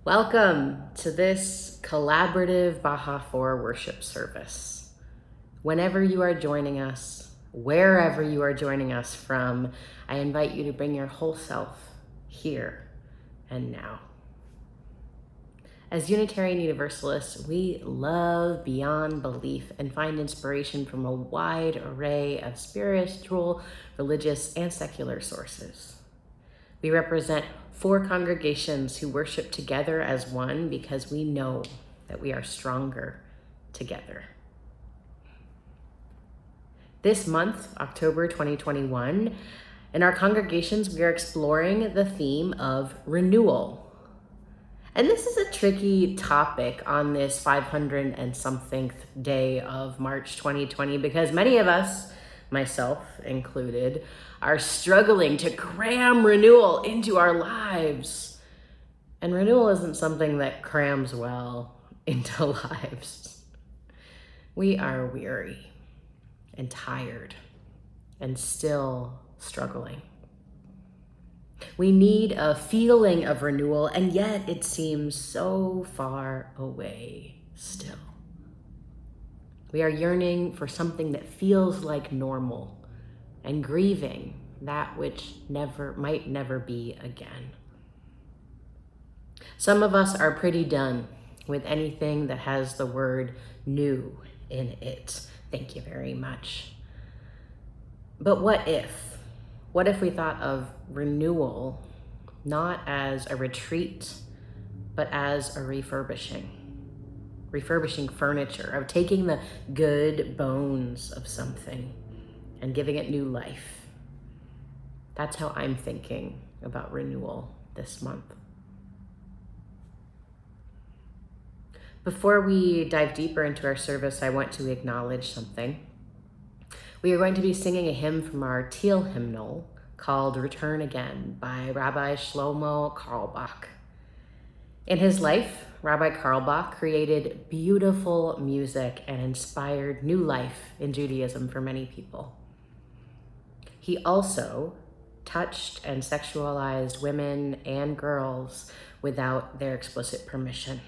Welcome to this collaborative Baja 4 worship service. Whenever you are joining us, wherever you are joining us from, I invite you to bring your whole self here and now. As Unitarian Universalists, we love beyond belief and find inspiration from a wide array of spiritual, religious, and secular sources. We represent 4 congregations who worship together as one because we know that we are stronger together. This month, October 2021, in our congregations, we are exploring the theme of renewal. And this is a tricky topic on this 500 and something day of March 2020 because many of us, myself included, are struggling to cram renewal into our lives. And renewal isn't something that crams well into lives. We are weary and tired and still struggling. We need a feeling of renewal, and yet it seems so far away still. We are yearning for something that feels like normal and grieving that which might never be again. Some of us are pretty done with anything that has the word new in it. Thank you very much. But what if? What if we thought of renewal not as a retreat, but as a refurbishing furniture, of taking the good bones of something and giving it new life? That's how I'm thinking about renewal this month. Before we dive deeper into our service, I want to acknowledge something. We are going to be singing a hymn from our Teal hymnal called Return Again by Rabbi Shlomo Carlebach. In his life, Rabbi Carlebach created beautiful music and inspired new life in Judaism for many people. He also touched and sexualized women and girls without their explicit permission.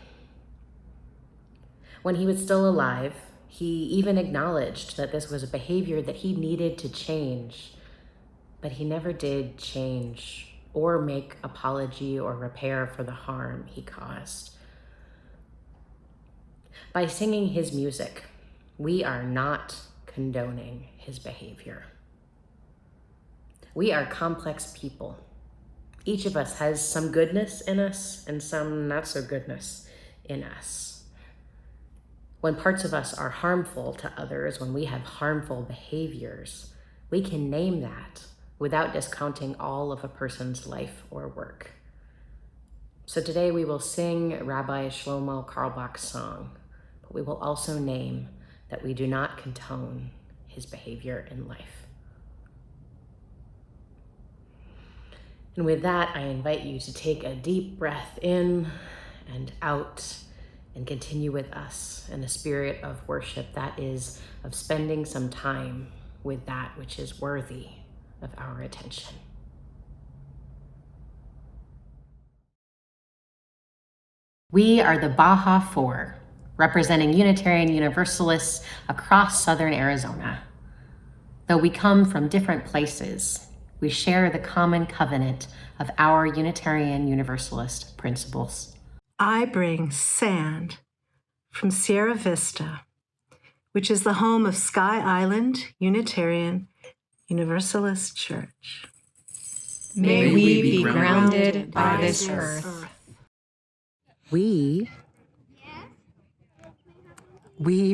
When he was still alive, he even acknowledged that this was a behavior that he needed to change, but he never did change or make apology or repair for the harm he caused. By singing his music, we are not condoning his behavior. We are complex people. Each of us has some goodness in us and some not so goodness in us. When parts of us are harmful to others, when we have harmful behaviors, we can name that without discounting all of a person's life or work. So today we will sing Rabbi Shlomo Carlebach's song, but we will also name that we do not condone his behavior in life. And with that, I invite you to take a deep breath in and out and continue with us in a spirit of worship, that is, of spending some time with that which is worthy of our attention. We are the Baja 4, representing Unitarian Universalists across Southern Arizona. Though we come from different places, we share the common covenant of our Unitarian Universalist principles. I bring sand from Sierra Vista, which is the home of Sky Island Unitarian Universalist Church. May we be grounded by this earth. We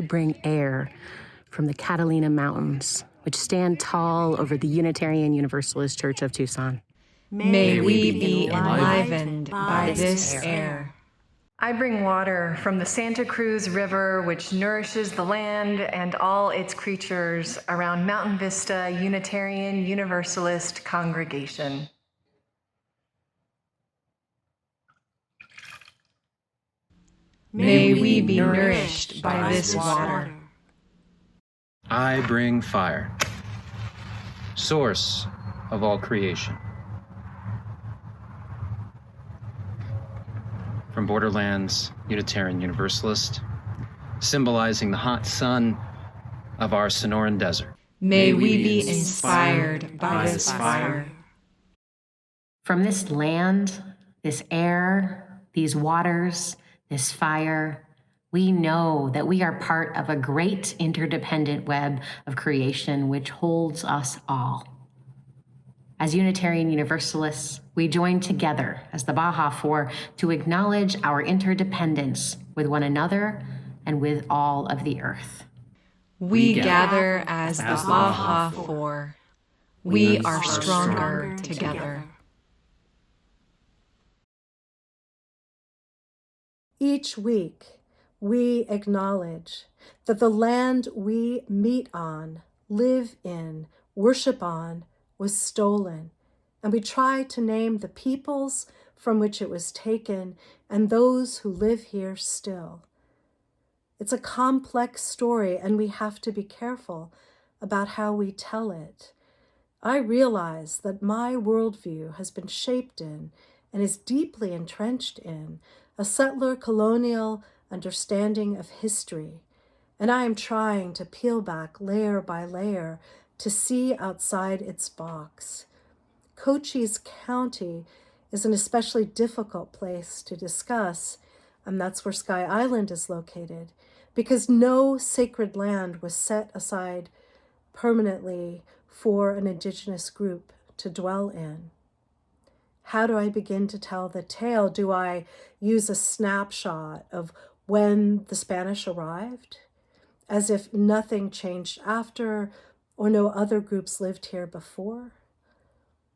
bring air from the Catalina Mountains, which stand tall over the Unitarian Universalist Church of Tucson. May we be enlivened by this air. I bring water from the Santa Cruz River, which nourishes the land and all its creatures around Mountain Vista Unitarian Universalist congregation. May we be nourished by this water. I bring fire, source of all creation. from Borderlands Unitarian Universalist, symbolizing the hot sun of our Sonoran Desert. May we be inspired by this fire. From this land, this air, these waters, this fire, we know that we are part of a great interdependent web of creation which holds us all. As Unitarian Universalists, we join together as the Baja Four to acknowledge our interdependence with one another and with all of the earth. We gather as the Baja Four. We are stronger together. Each week, we acknowledge that the land we meet on, live in, worship on, was stolen, and we try to name the peoples from which it was taken and those who live here still. It's a complex story, and we have to be careful about how we tell it. I realize that my worldview has been shaped in and is deeply entrenched in a settler colonial understanding of history, and I am trying to peel back layer by layer to see outside its box. Cochise County is an especially difficult place to discuss, and that's where Sky Island is located, because no sacred land was set aside permanently for an indigenous group to dwell in. How do I begin to tell the tale? Do I use a snapshot of when the Spanish arrived, as if nothing changed after or no other groups lived here before?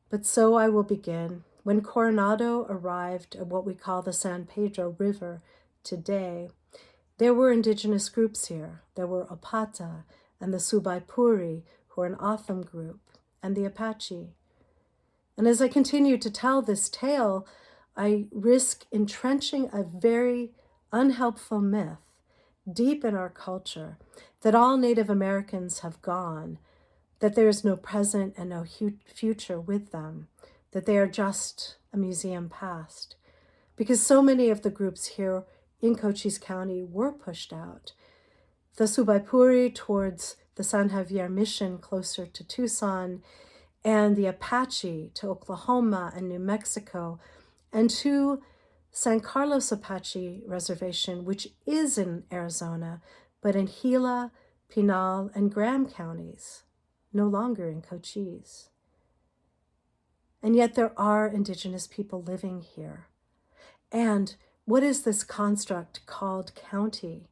But so I will begin. When Coronado arrived at what we call the San Pedro River today, there were indigenous groups here. There were Opata and the Subaipuri, who are an Otham group, and the Apache. And as I continue to tell this tale, I risk entrenching a very unhelpful myth deep in our culture that all Native Americans have gone, that there is no present and no future with them, that they are just a museum past. Because so many of the groups here in Cochise County were pushed out. The Subaipuri towards the San Javier Mission closer to Tucson, and the Apache to Oklahoma and New Mexico, and to San Carlos Apache Reservation, which is in Arizona, but in Gila, Pinal, and Graham counties, no longer in Cochise. And yet there are indigenous people living here. And what is this construct called county?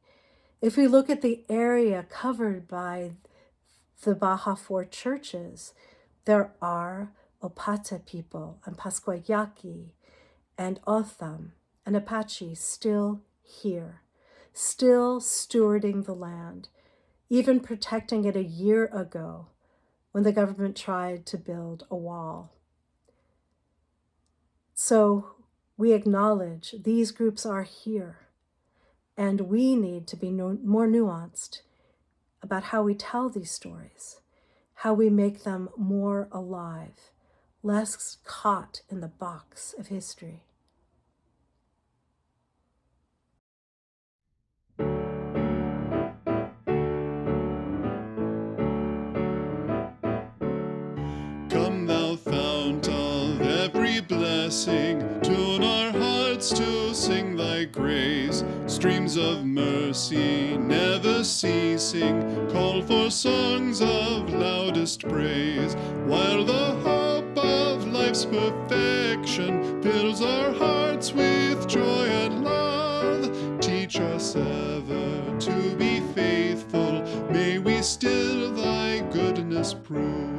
If we look at the area covered by the Baja Four churches, there are Opata people and Pascuayaki and Otham and Apache still here, still stewarding the land, even protecting it a year ago when the government tried to build a wall. So we acknowledge these groups are here, and we need to be more nuanced about how we tell these stories, how we make them more alive, less caught in the box of history. Come thou fount of every blessing, tune our hearts to sing thy grace. Streams of mercy never ceasing, call for songs of loudest praise. While the hope of life's perfection fills our hearts with joy and love, teach us ever to be faithful, may we still thy goodness prove.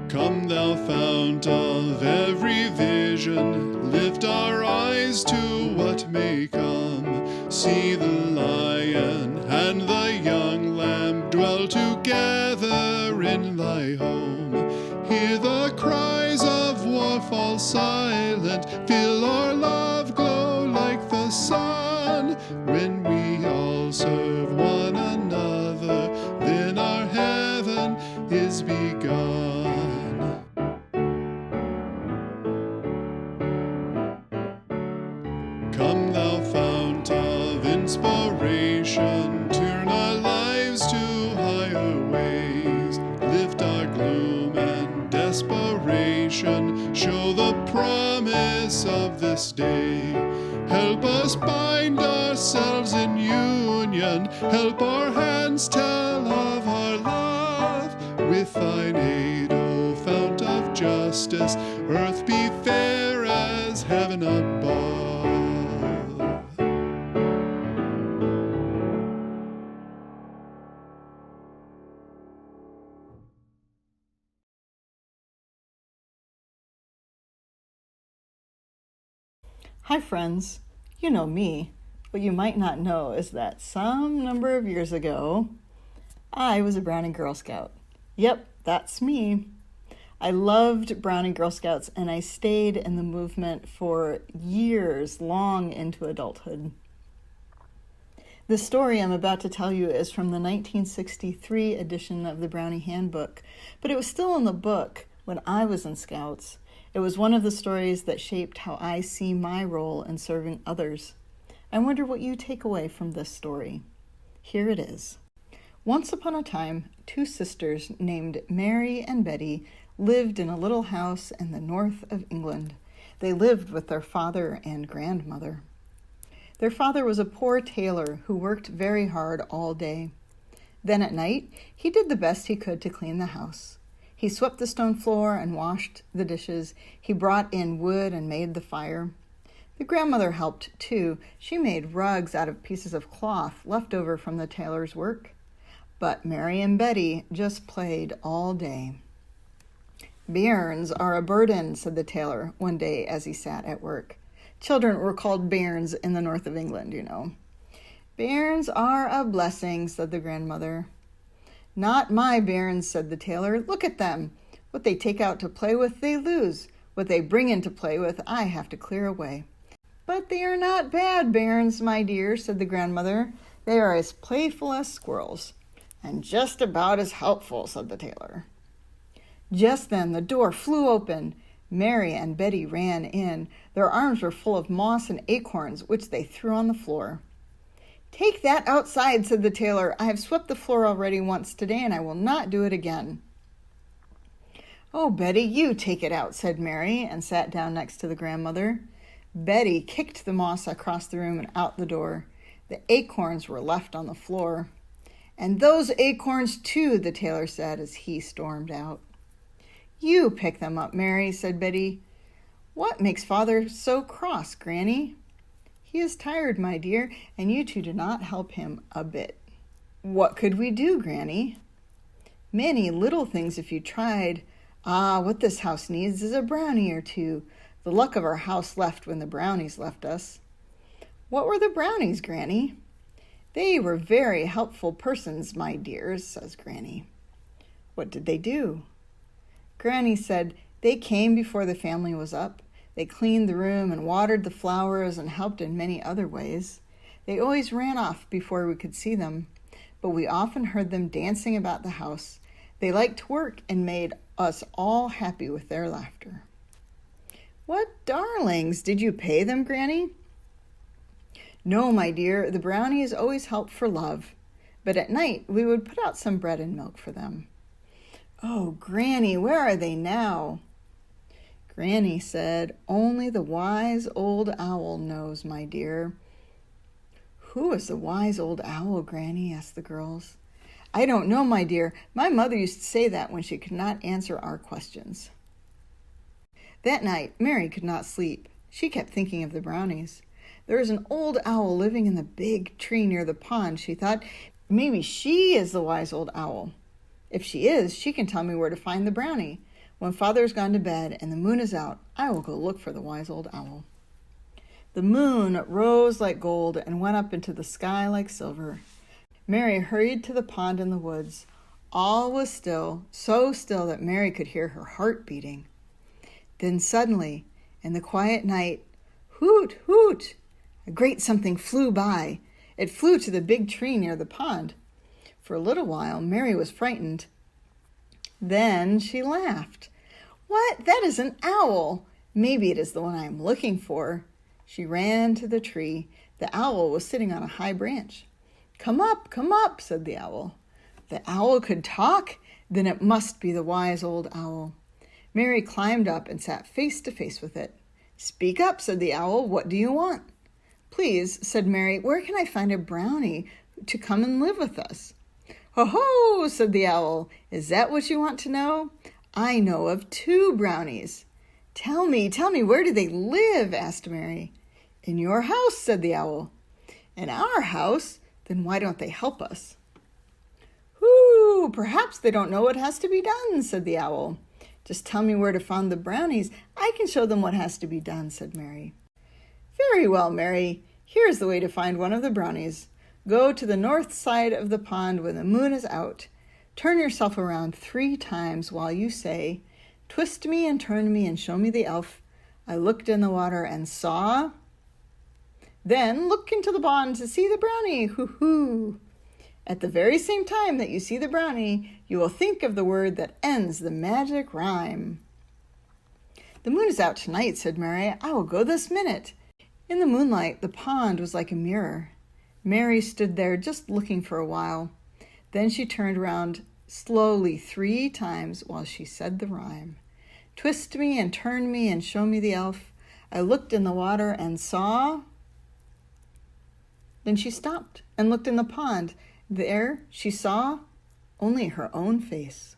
Come thou fount of every vision, lift our eyes to what may come. See the lion and the young lamb dwell together in thy home. Hear the cries of war fall silent, feel our love glow like the sun. When we all serve one another, then our heaven is begun. Come thou fount of inspiration, turn our lives to higher ways. Lift our gloom and desperation, show the promise of this day. Help us bind ourselves in union, help our hands tell of our love. With thine aid, O fount of justice, earth be fair as heaven above. Hi friends, you know me. What you might not know is that some number of years ago, I was a Brownie Girl Scout. Yep, that's me. I loved Brownie Girl Scouts and I stayed in the movement for years, long into adulthood. The story I'm about to tell you is from the 1963 edition of the Brownie Handbook, but it was still in the book when I was in Scouts. It was one of the stories that shaped how I see my role in serving others. I wonder what you take away from this story. Here it is. Once upon a time, two sisters named Mary and Betty lived in a little house in the north of England. They lived with their father and grandmother. Their father was a poor tailor who worked very hard all day. Then at night, he did the best he could to clean the house. He swept the stone floor and washed the dishes. He brought in wood and made the fire. The grandmother helped too. She made rugs out of pieces of cloth left over from the tailor's work. But Mary and Betty just played all day. "Bairns are a burden," said the tailor one day as he sat at work. Children were called bairns in the north of England, you know. "Bairns are a blessing," said the grandmother. "Not my bairns," said the tailor. "Look at them. What they take out to play with, they lose. What they bring in to play with, I have to clear away." "But they are not bad bairns, my dear," said the grandmother. "They are as playful as squirrels." "And just about as helpful," said the tailor. Just then the door flew open. Mary and Betty ran in. Their arms were full of moss and acorns, which they threw on the floor. "Take that outside," said the tailor. "I have swept the floor already once today, and I will not do it again." "Oh, Betty, you take it out," said Mary, and sat down next to the grandmother. Betty kicked the moss across the room and out the door. The acorns were left on the floor. "And those acorns too," the tailor said as he stormed out. "You pick them up, Mary," said Betty. "What makes father so cross, Granny?" "He is tired, my dear, and you two do not help him a bit." "What could we do, Granny?" "Many little things if you tried. Ah, what this house needs is a brownie or two. The luck of our house left when the brownies left us." "What were the brownies, Granny?" "They were very helpful persons, my dears," says Granny. "What did they do?" Granny said, "They came before the family was up. They cleaned the room and watered the flowers and helped in many other ways. They always ran off before we could see them, but we often heard them dancing about the house. They liked work and made us all happy with their laughter." "What darlings! Did you pay them, Granny?" "No, my dear, the brownies always helped for love, but at night we would put out some bread and milk for them." "Oh, Granny, where are they now?" Granny said, "Only the wise old owl knows, my dear." "Who is the wise old owl, Granny?" asked the girls. "I don't know, my dear. My mother used to say that when she could not answer our questions." That night, Mary could not sleep. She kept thinking of the brownies. There is an old owl living in the big tree near the pond, she thought. Maybe she is the wise old owl. If she is, she can tell me where to find the brownie. When father's gone to bed and the moon is out, I will go look for the wise old owl. The moon rose like gold and went up into the sky like silver. Mary hurried to the pond in the woods. All was still, so still that Mary could hear her heart beating. Then suddenly, in the quiet night, hoot, hoot! A great something flew by. It flew to the big tree near the pond. For a little while, Mary was frightened. Then she laughed. "What? That is an owl. Maybe it is the one I am looking for." She ran to the tree. The owl was sitting on a high branch. Come up, said the owl. The owl could talk? Then it must be the wise old owl. Mary climbed up and sat face to face with it. Speak up, said the owl. What do you want? Please, said Mary, where can I find a brownie to come and live with us? Ho ho, said the owl. Is that what you want to know? I know of 2 brownies. Tell me, where do they live? Asked Mary. In your house, said the owl. In our house? Then why don't they help us? Whoo, perhaps they don't know what has to be done, said the owl. Just tell me where to find the brownies. I can show them what has to be done, said Mary. Very well, Mary. Here's the way to find one of the brownies. Go to the north side of the pond when the moon is out. Turn yourself around 3 times while you say, twist me and turn me and show me the elf. I looked in the water and saw. Then look into the pond to see the brownie. Hoo-hoo. At the very same time that you see the brownie, you will think of the word that ends the magic rhyme. The moon is out tonight, said Mary. I will go this minute. In the moonlight, the pond was like a mirror. Mary stood there just looking for a while. Then she turned around slowly 3 times while she said the rhyme. Twist me and turn me and show me the elf. I looked in the water and saw. Then she stopped and looked in the pond. There she saw only her own face.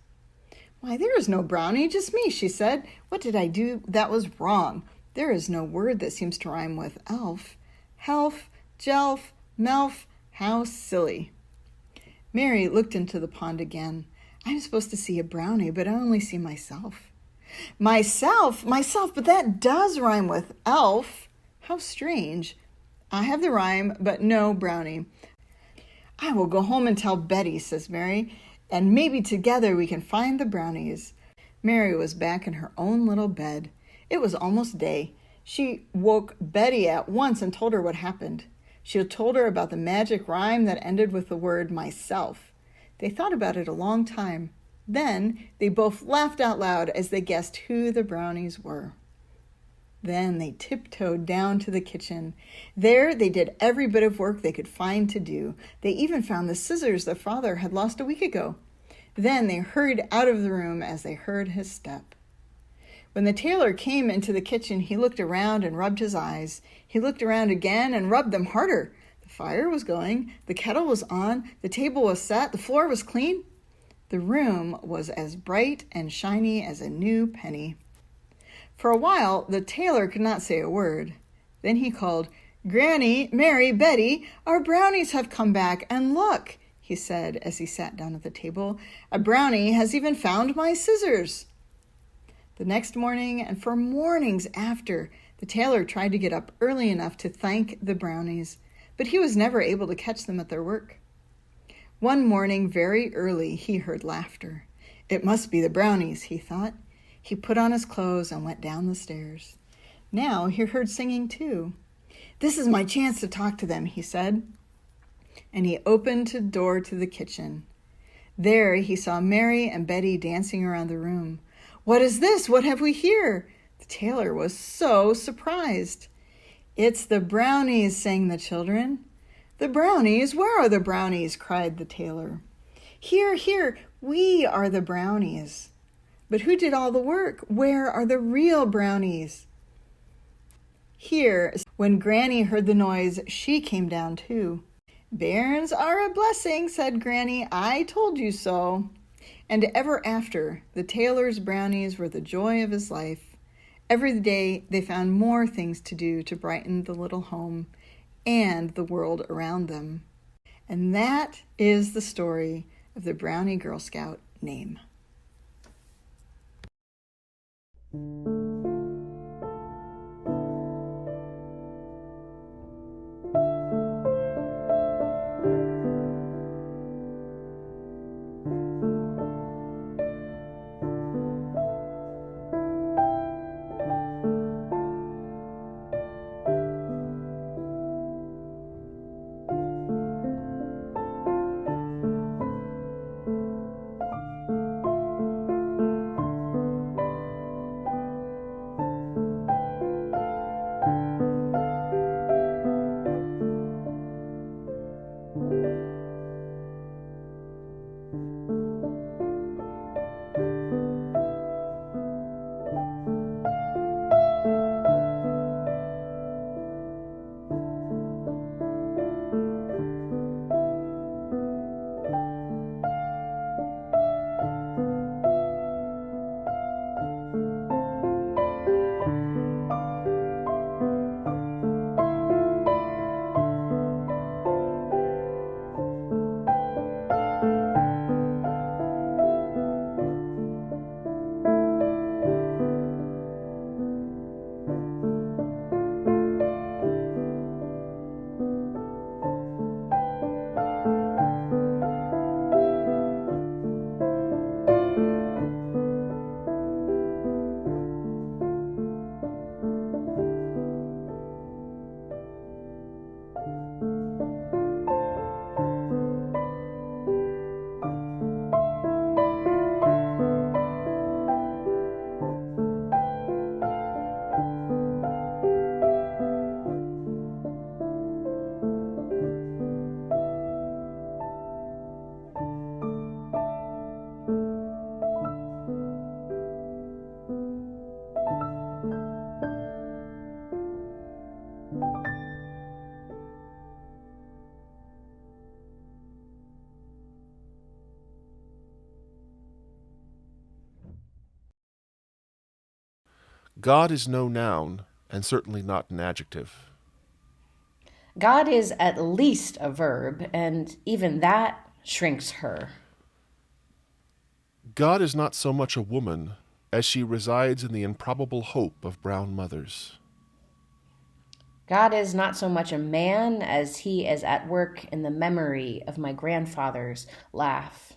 Why, there is no brownie, just me, she said. What did I do that was wrong? There is no word that seems to rhyme with elf. Helf, jelf, melf, how silly. Mary looked into the pond again. I'm supposed to see a brownie, but I only see myself. Myself, but that does rhyme with elf. How strange. I have the rhyme, but no brownie. I will go home and tell Betty, says Mary, and maybe together we can find the brownies. Mary was back in her own little bed. It was almost day. She woke Betty at once and told her what happened. She had told her about the magic rhyme that ended with the word myself. They thought about it a long time. Then they both laughed out loud as they guessed who the brownies were. Then they tiptoed down to the kitchen. There they did every bit of work they could find to do. They even found the scissors their father had lost a week ago. Then they hurried out of the room as they heard his step. When the tailor came into the kitchen, he looked around and rubbed his eyes. He looked around again and rubbed them harder. The fire was going, the kettle was on, the table was set, the floor was clean. The room was as bright and shiny as a new penny. For a while, the tailor could not say a word. Then he called, Granny, Mary, Betty, our brownies have come back, and look, he said as he sat down at the table, a brownie has even found my scissors. The next morning, and for mornings after, the tailor tried to get up early enough to thank the brownies, but he was never able to catch them at their work. One morning, very early, he heard laughter. It must be the brownies, he thought. He put on his clothes and went down the stairs. Now he heard singing too. This is my chance to talk to them, he said. And he opened the door to the kitchen. There he saw Mary and Betty dancing around the room. What is this? What have we here? The tailor was so surprised. It's the brownies, sang the children. The brownies? Where are the brownies? Cried the tailor. Here, here, we are the brownies. But who did all the work? Where are the real brownies? Here, when Granny heard the noise, she came down too. Bairns are a blessing, said Granny. I told you so. And ever after, the tailor's brownies were the joy of his life. Every day they found more things to do to brighten the little home and the world around them. And that is the story of the Brownie Girl Scout name. God is no noun, and certainly not an adjective. God is at least a verb, and even that shrinks her. God is not so much a woman as she resides in the improbable hope of brown mothers. God is not so much a man as he is at work in the memory of my grandfather's laugh.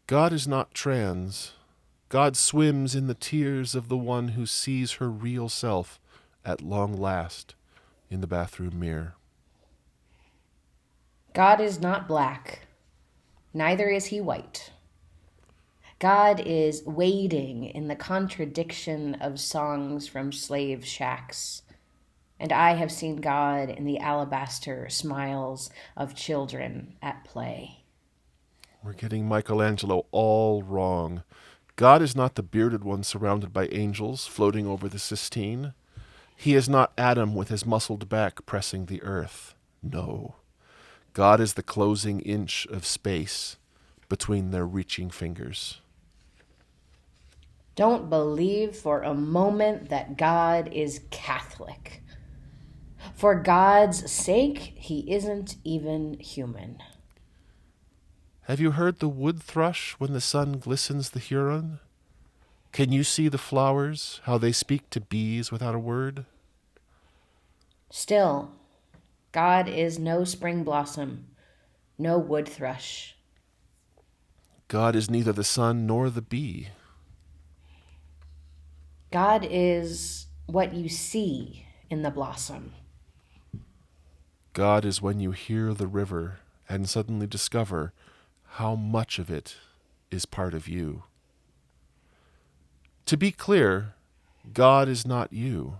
God is not trans. God swims in the tears of the one who sees her real self at long last in the bathroom mirror. God is not black, neither is he white. God is wading in the contradiction of songs from slave shacks, and I have seen God in the alabaster smiles of children at play. We're getting Michelangelo all wrong. God is not the bearded one surrounded by angels floating over the Sistine. He is not Adam with his muscled back pressing the earth. No. God is the closing inch of space between their reaching fingers. Don't believe for a moment that God is Catholic. For God's sake, he isn't even human. Have you heard the wood thrush when the sun glistens the Huron? Can you see the flowers, how they speak to bees without a word? Still, God is no spring blossom, no wood thrush. God is neither the sun nor the bee. God is what you see in the blossom. God is when you hear the river and suddenly discover how much of it is part of you. To be clear, God is not you.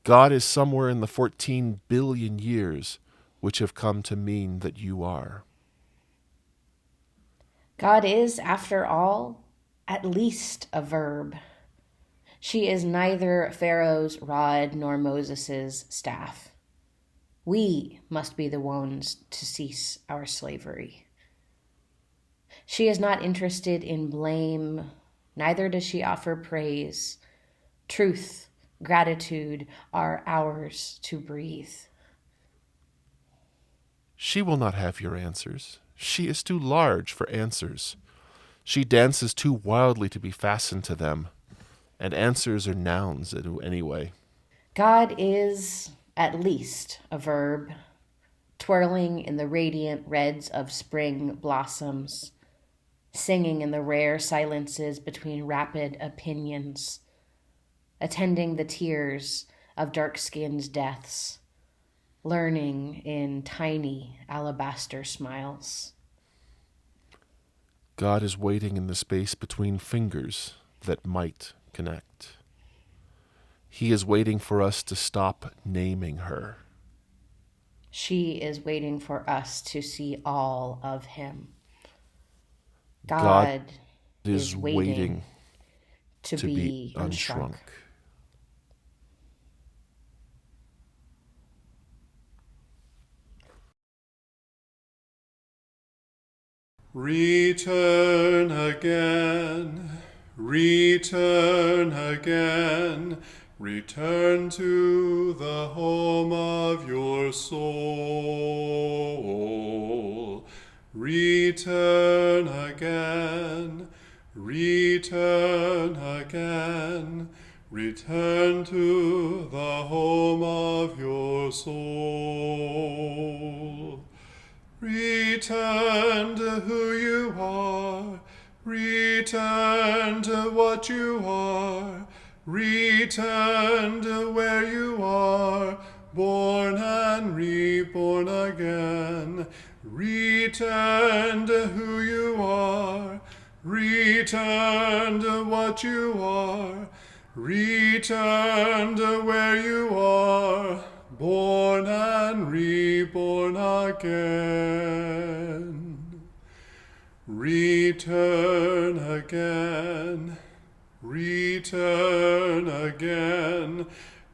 God is somewhere in the 14 billion years which have come to mean that you are. God is, after all, at least a verb. She is neither Pharaoh's rod nor Moses' staff. We must be the ones to cease our slavery. She is not interested in blame, neither does she offer praise. Truth, gratitude are ours to breathe. She will not have your answers. She is too large for answers. She dances too wildly to be fastened to them, and answers are nouns anyway. God is at least a verb, twirling in the radiant reds of spring blossoms, singing in the rare silences between rapid opinions, attending the tears of dark-skinned deaths, learning in tiny alabaster smiles. God is waiting in the space between fingers that might connect. He is waiting for us to stop naming her. She is waiting for us to see all of him. God God is waiting to be unshrunk. Return again, return again, return to the home of your soul. Return again, return again, return to the home of your soul. Return to who you are, return to what you are, return to where you are, born and reborn again. Return to who you are, return to what you are, return to where you are, born and reborn again. Return again, return again,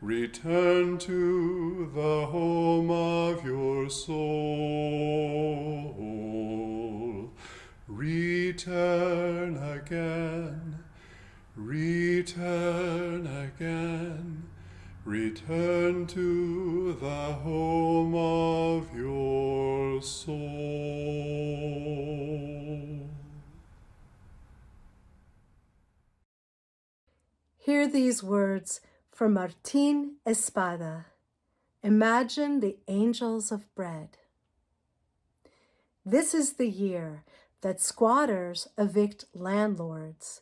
return to the home of your soul. Return again, Return again, return to the home of your soul. Hear these words from Martín Espada. Imagine the angels of bread. This is the year that squatters evict landlords,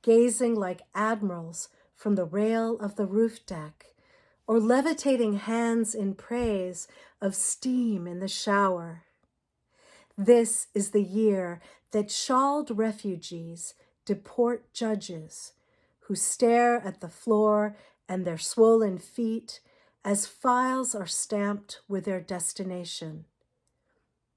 gazing like admirals from the rail of the roof deck, or levitating hands in praise of steam in the shower. This is the year that shawled refugees deport judges who stare at the floor and their swollen feet as files are stamped with their destination.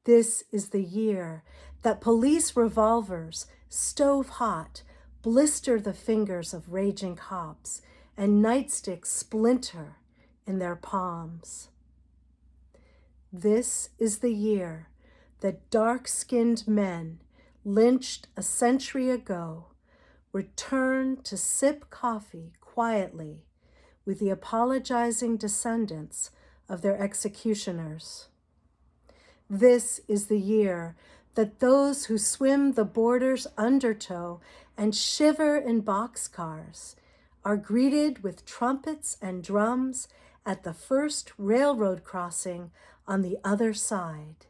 This is the year that police revolvers, stove hot, blister the fingers of raging cops, and nightsticks splinter in their palms. This is the year that dark-skinned men, lynched a century ago, return to sip coffee quietly with the apologizing descendants of their executioners. This is the year that those who swim the border's undertow and shiver in boxcars are greeted with trumpets and drums at the first railroad crossing on the other side.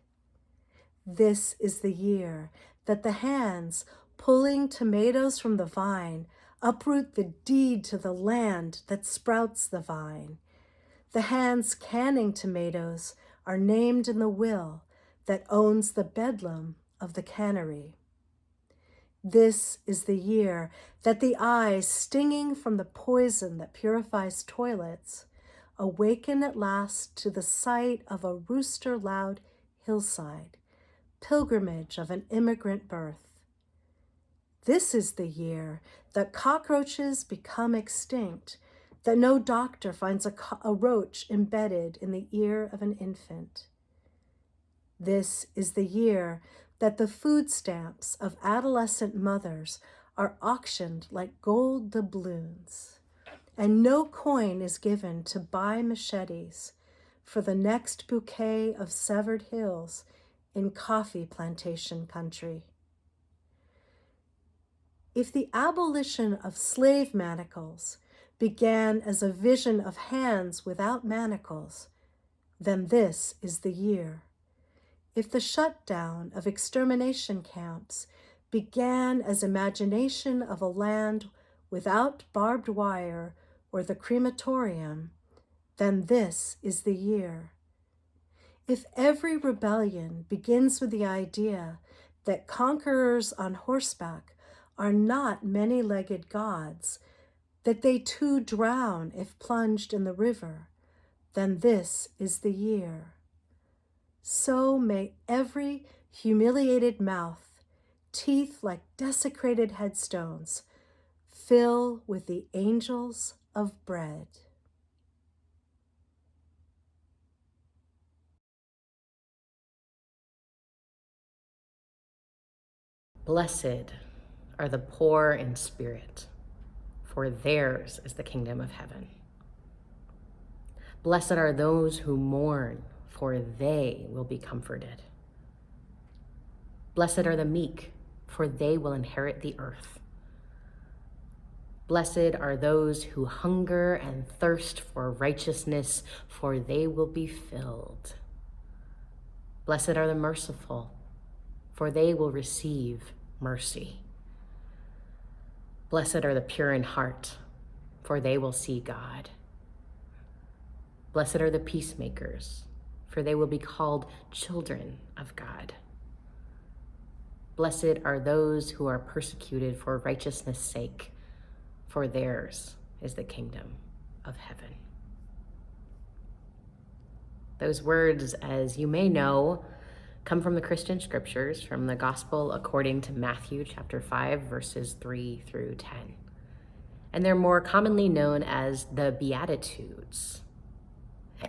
This is the year that the hands pulling tomatoes from the vine uproot the deed to the land that sprouts the vine. The hands canning tomatoes are named in the will that owns the bedlam of the cannery. This is the year that the eyes stinging from the poison that purifies toilets awaken at last to the sight of a rooster-loud hillside, pilgrimage of an immigrant birth. This is the year that cockroaches become extinct, that no doctor finds a roach embedded in the ear of an infant. This is the year that the food stamps of adolescent mothers are auctioned like gold doubloons, and no coin is given to buy machetes for the next bouquet of severed hills in coffee plantation country. If the abolition of slave manacles began as a vision of hands without manacles, then this is the year. If the shutdown of extermination camps began as imagination of a land without barbed wire or the crematorium, then this is the year. If every rebellion begins with the idea that conquerors on horseback are not many-legged gods, that they too drown if plunged in the river, then this is the year. So may every humiliated mouth, teeth like desecrated headstones, fill with the angels of bread. Blessed are the poor in spirit, for theirs is the kingdom of heaven. Blessed are those who mourn, for they will be comforted. Blessed are the meek, for they will inherit the earth. Blessed are those who hunger and thirst for righteousness, for they will be filled. Blessed are the merciful, for they will receive mercy. Blessed are the pure in heart, for they will see God. Blessed are the peacemakers, for they will be called children of God. Blessed are those who are persecuted for righteousness' sake, for theirs is the kingdom of heaven. Those words, as you may know, come from the Christian scriptures, from the Gospel according to Matthew chapter 5, verses 3 through 10. And they're more commonly known as the Beatitudes.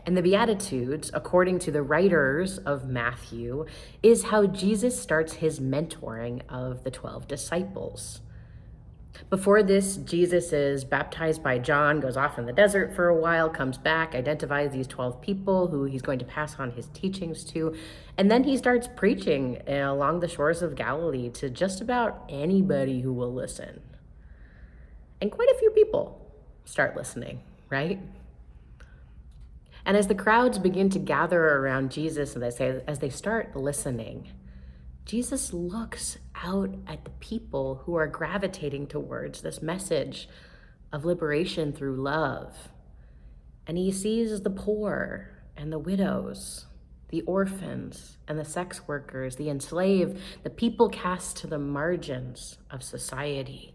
And the Beatitudes, according to the writers of Matthew, is how Jesus starts his mentoring of the 12 disciples. Before this, Jesus is baptized by John, goes off in the desert for a while, comes back, identifies these 12 people who he's going to pass on his teachings to, and then he starts preaching along the shores of Galilee to just about anybody who will listen. And quite a few people start listening, right? And as the crowds begin to gather around Jesus and as they start listening, Jesus looks out at the people who are gravitating towards this message of liberation through love. And he sees the poor and the widows, the orphans and the sex workers, the enslaved, the people cast to the margins of society.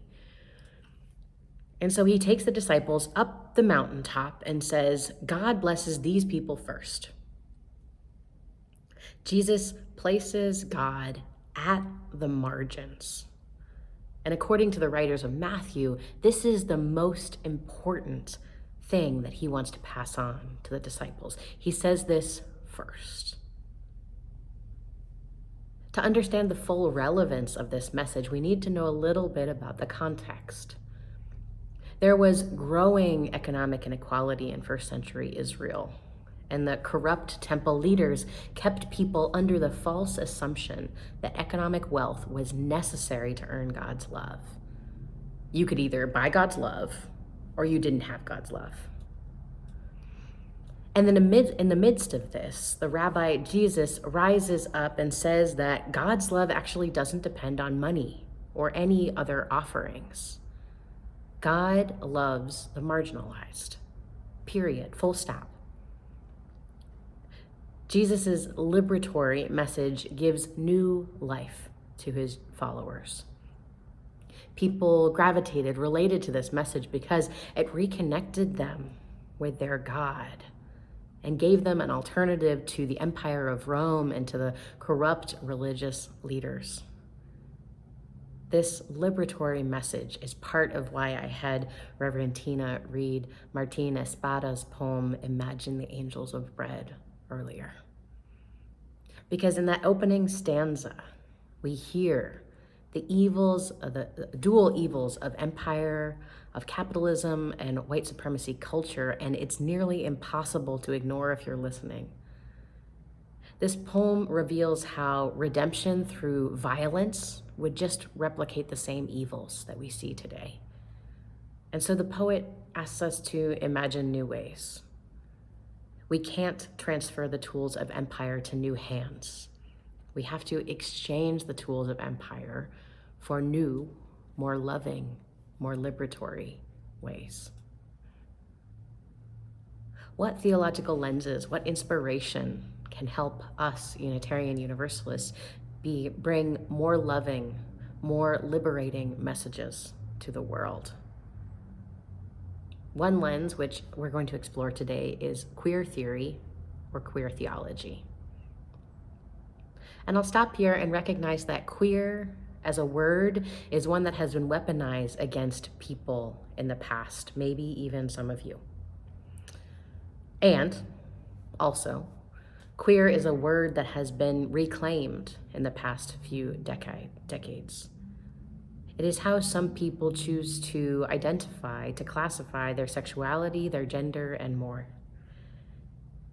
And so he takes the disciples up the mountaintop and says, God blesses these people first. Jesus places God at the margins. And according to the writers of Matthew, this is the most important thing that he wants to pass on to the disciples. He says this first. To understand the full relevance of this message, we need to know a little bit about the context. There was growing economic inequality in first century Israel, and the corrupt temple leaders kept people under the false assumption that economic wealth was necessary to earn God's love. You could either buy God's love or you didn't have God's love. And then in the midst of this, the rabbi Jesus rises up and says that God's love actually doesn't depend on money or any other offerings. God loves the marginalized, period, full stop. Jesus' liberatory message gives new life to his followers. People gravitated, related to this message because it reconnected them with their God and gave them an alternative to the empire of Rome and to the corrupt religious leaders. This liberatory message is part of why I had Reverend Tina read Martín Espada's poem, Imagine the Angels of Bread, earlier. Because in that opening stanza, we hear the evils, the dual evils of empire, of capitalism, and white supremacy culture, and it's nearly impossible to ignore if you're listening. This poem reveals how redemption through violence would just replicate the same evils that we see today. And so the poet asks us to imagine new ways. We can't transfer the tools of empire to new hands. We have to exchange the tools of empire for new, more loving, more liberatory ways. What theological lenses, what inspiration can help us Unitarian Universalists bring more loving, more liberating messages to the world? One lens, which we're going to explore today, is queer theory or queer theology. And I'll stop here and recognize that queer as a word is one that has been weaponized against people in the past, maybe even some of you. And also, queer is a word that has been reclaimed in the past few decades. It is how some people choose to identify, to classify their sexuality, their gender, and more.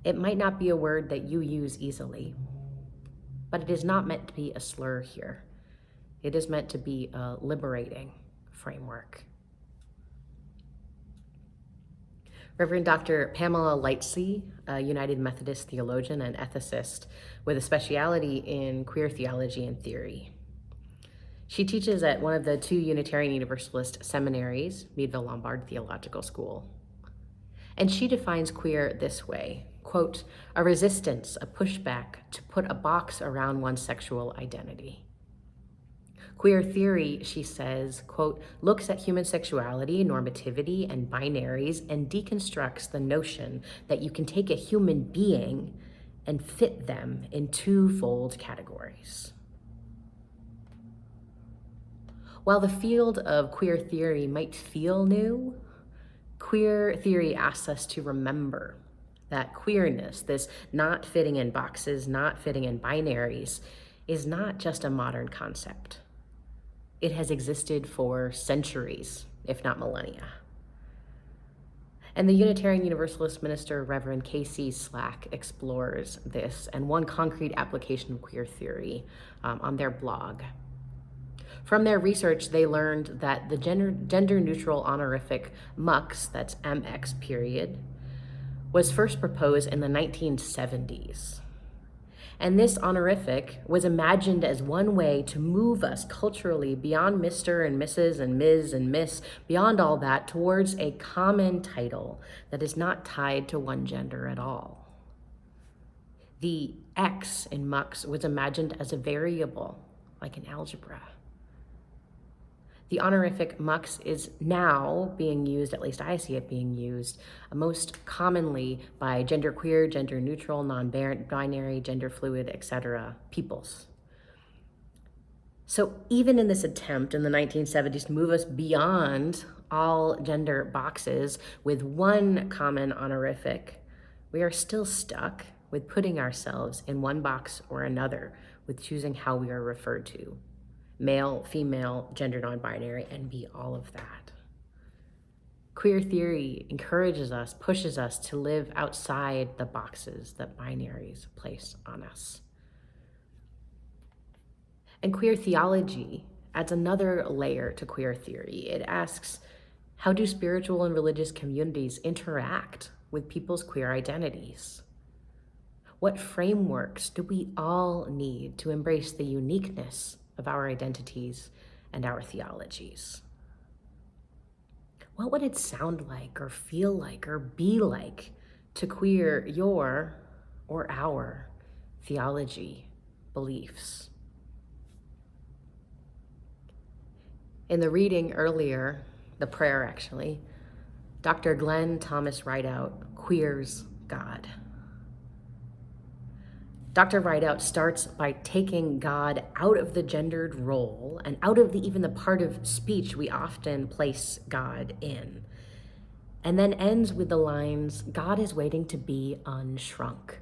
It might not be a word that you use easily, but it is not meant to be a slur here. It is meant to be a liberating framework. Reverend Dr. Pamela Lightsey, a United Methodist theologian and ethicist with a specialty in queer theology and theory. She teaches at one of the two Unitarian Universalist seminaries, Meadville Lombard Theological School. And she defines queer this way, quote, a resistance, a pushback to put a box around one's sexual identity. Queer theory, she says, quote, looks at human sexuality, normativity, and binaries and deconstructs the notion that you can take a human being and fit them in twofold categories. While the field of queer theory might feel new, queer theory asks us to remember that queerness, this not fitting in boxes, not fitting in binaries, is not just a modern concept. It has existed for centuries, if not millennia. And the Unitarian Universalist minister, Reverend Casey Slack, explores this and one concrete application of queer theory on their blog. From their research, they learned that the gender-neutral honorific MUX, that's MX period, was first proposed in the 1970s. And this honorific was imagined as one way to move us culturally beyond Mr. and Mrs. and Ms. and Miss, beyond all that, towards a common title that is not tied to one gender at all. The X in MUX was imagined as a variable, like in algebra. The honorific MUX is now being used, at least I see it being used, most commonly by genderqueer, gender-neutral, non-binary, gender fluid, etc. peoples. So even in this attempt in the 1970s to move us beyond all gender boxes with one common honorific, we are still stuck with putting ourselves in one box or another with choosing how we are referred to. Male, female, gender non-binary, and be all of that. Queer theory encourages us, pushes us to live outside the boxes that binaries place on us. And queer theology adds another layer to queer theory. It asks, how do spiritual and religious communities interact with people's queer identities? What frameworks do we all need to embrace the uniqueness of our identities and our theologies? What would it sound like or feel like or be like to queer your or our theology, beliefs? In the reading earlier, the prayer actually, Dr. Glenn Thomas Rideout queers God. Dr. Rideout starts by taking God out of the gendered role and out of even the part of speech we often place God in, and then ends with the lines, God is waiting to be unshrunk.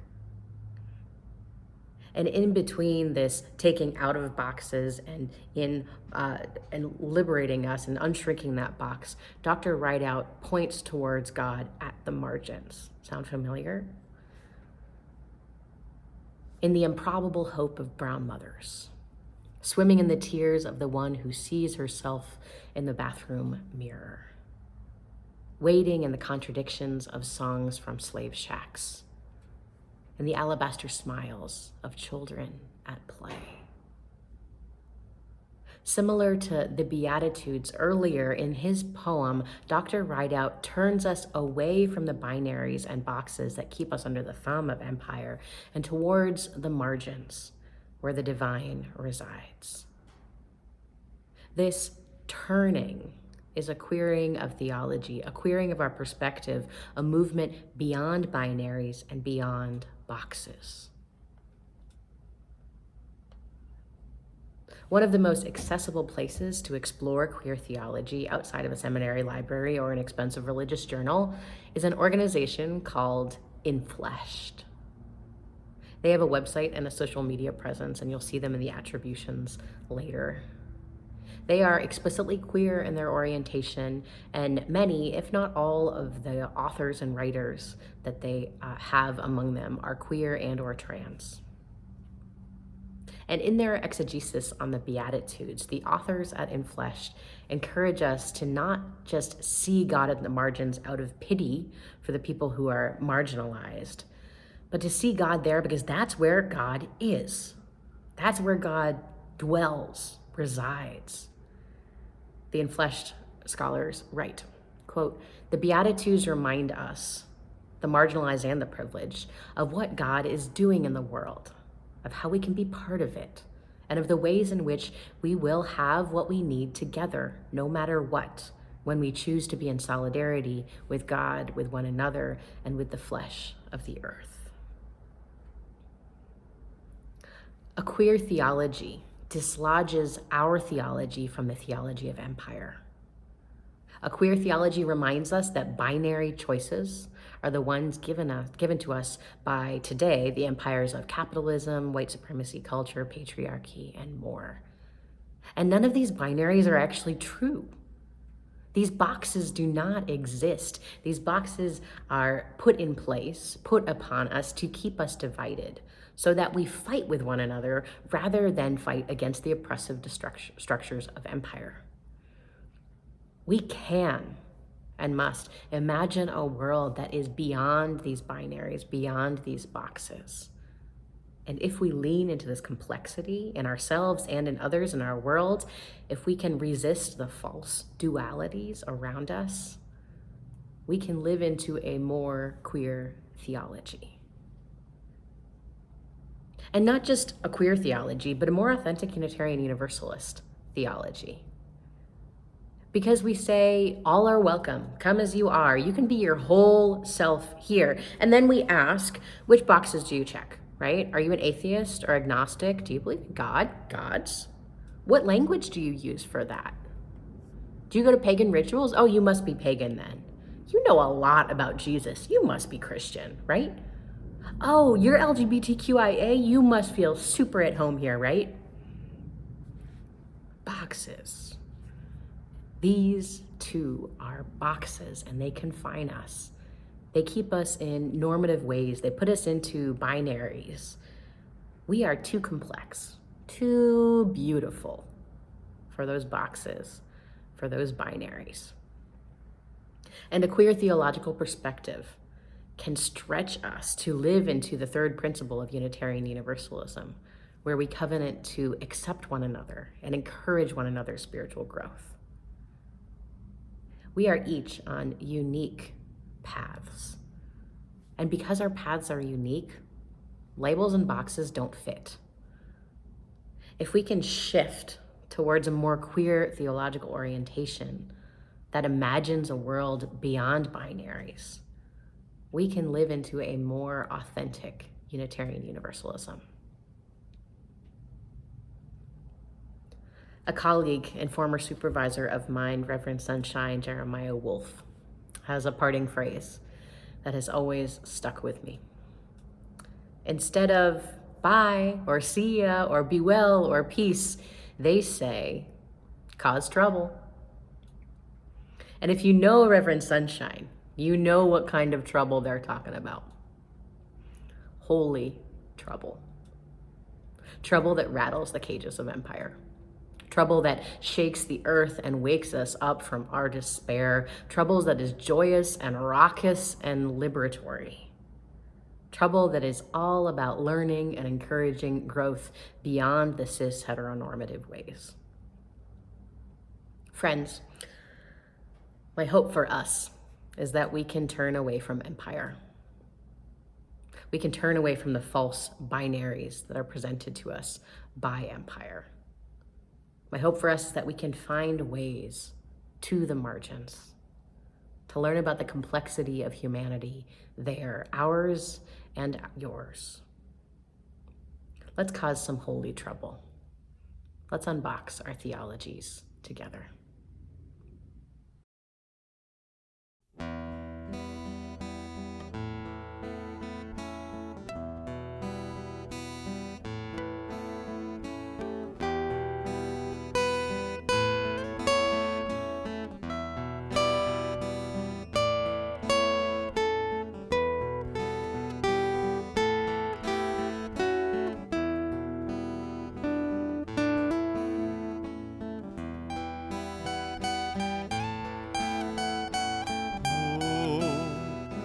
And in between this taking out of boxes and liberating us and unshrinking that box, Dr. Rideout points towards God at the margins. Sound familiar? In the improbable hope of brown mothers, swimming in the tears of the one who sees herself in the bathroom mirror, wading in the contradictions of songs from slave shacks, and the alabaster smiles of children at play. Similar to the Beatitudes earlier in his poem, Dr. Rideout turns us away from the binaries and boxes that keep us under the thumb of empire and towards the margins where the divine resides. This turning is a queering of theology, a queering of our perspective, a movement beyond binaries and beyond boxes. One of the most accessible places to explore queer theology outside of a seminary library or an expensive religious journal is an organization called Infleshed. They have a website and a social media presence, and you'll see them in the attributions later. They are explicitly queer in their orientation, and many, if not all, of the authors and writers that they have among them are queer and or trans. And in their exegesis on the Beatitudes, the authors at Infleshed encourage us to not just see God at the margins out of pity for the people who are marginalized, but to see God there because that's where God is. That's where God dwells, resides. The Infleshed scholars write, quote, "The Beatitudes remind us, the marginalized and the privileged, of what God is doing in the world, of how we can be part of it, and of the ways in which we will have what we need together, no matter what, when we choose to be in solidarity with God, with one another, and with the flesh of the earth." A queer theology dislodges our theology from the theology of empire. A queer theology reminds us that binary choices are the ones given to us by today, the empires of capitalism, white supremacy culture, patriarchy, and more. And none of these binaries are actually true. These boxes do not exist. These boxes are put in place, put upon us to keep us divided so that we fight with one another rather than fight against the oppressive structures of empire. We can and must imagine a world that is beyond these binaries, beyond these boxes. And if we lean into this complexity in ourselves and in others in our world, if we can resist the false dualities around us, we can live into a more queer theology. And not just a queer theology, but a more authentic Unitarian Universalist theology. Because we say, all are welcome, come as you are. You can be your whole self here. And then we ask, which boxes do you check, right? Are you an atheist or agnostic? Do you believe in God, gods? What language do you use for that? Do you go to pagan rituals? Oh, you must be pagan then. You know a lot about Jesus. You must be Christian, right? Oh, you're LGBTQIA. You must feel super at home here, right? Boxes. These too are boxes, and they confine us. They keep us in normative ways. They put us into binaries. We are too complex, too beautiful for those boxes, for those binaries. And a queer theological perspective can stretch us to live into the third principle of Unitarian Universalism, where we covenant to accept one another and encourage one another's spiritual growth. We are each on unique paths. And because our paths are unique, labels and boxes don't fit. If we can shift towards a more queer theological orientation that imagines a world beyond binaries, we can live into a more authentic Unitarian Universalism. A colleague and former supervisor of mine, Reverend Sunshine Jeremiah Wolf, has a parting phrase that has always stuck with me. Instead of bye or see ya or be well or peace, they say, cause trouble. And if you know Reverend Sunshine, you know what kind of trouble they're talking about. Holy trouble. Trouble that rattles the cages of empire. Trouble that shakes the earth and wakes us up from our despair. Trouble that is joyous and raucous and liberatory. Trouble that is all about learning and encouraging growth beyond the cis heteronormative ways. Friends, my hope for us is that we can turn away from empire. We can turn away from the false binaries that are presented to us by empire. My hope for us is that we can find ways to the margins, to learn about the complexity of humanity there, ours and yours. Let's cause some holy trouble. Let's unbox our theologies together.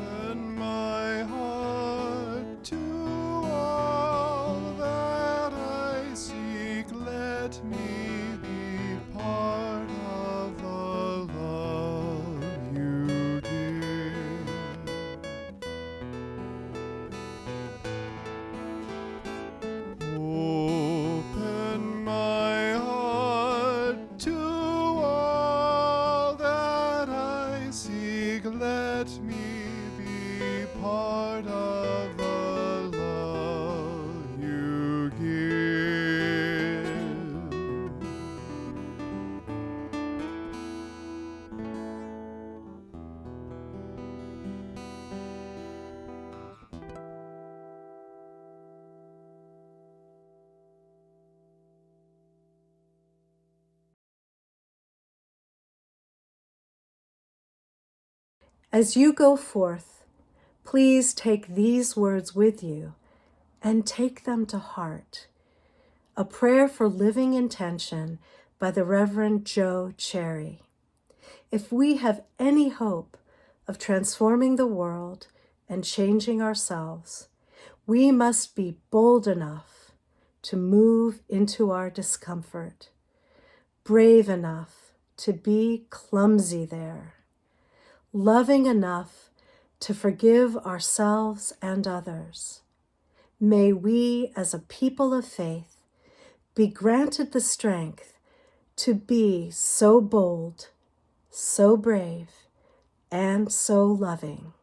Open my heart to all that I seek. Let me be part of the love you give. Open my heart to all that I seek. Let me be part of the love you give. As you go forth, please take these words with you and take them to heart. A prayer for living intention by the Reverend Joe Cherry. If we have any hope of transforming the world and changing ourselves, we must be bold enough to move into our discomfort, brave enough to be clumsy there, loving enough to forgive ourselves and others. May we, as a people of faith, be granted the strength to be so bold, so brave, and so loving.